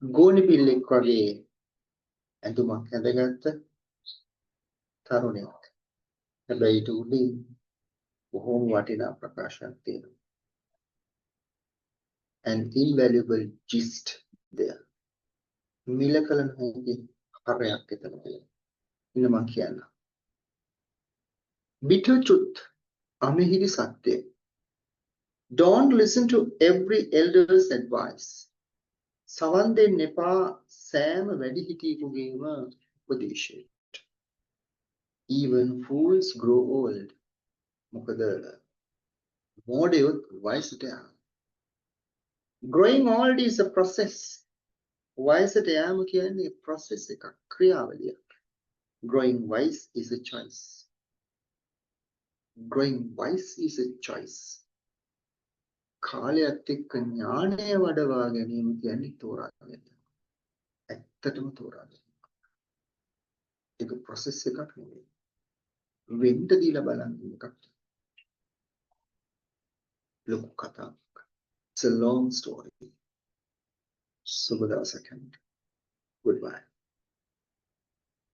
ගෝනි පිල්ලෙක් වගේ ඇඳුමක් ඇඳගත්ත තරුණයෙක්. හැබැයි ඊට උඩින් බොහොම වටිනා ප්‍රකාශයක් තියෙනවා. An invaluable gist there. මිල කළ නොහැකි හරයක් එතන තියෙනවා. ඉන්න මං කියන්න. Bitter truth. අමිහිරි සත්‍යය. Don't listen to every elder's advice. සවන් දෙන්න එපා සෑම වැඩිහිටියෙකුගේම උපදේශයට. Even fools grow old. මොකද මෝඩයොත් වයසට යනවා. Growing old is a process. වයසට යාම කියන්නේ process එකක්, ක්‍රියාවලියක්. Growing wise is a choice. Growing wise is a choice. කාලයත් එක්ක ඥානය වඩවා ගැනීම කියන්නේ තෝරා ගැනීම. ඇත්තටම තෝරා ගැනීම. ඒක process එකක් නෙවෙයි. වෙන්න දීලා බලන්න එකක්. ලොකු කතාවක්. It's a long story. සුබ දවසක්. Goodbye.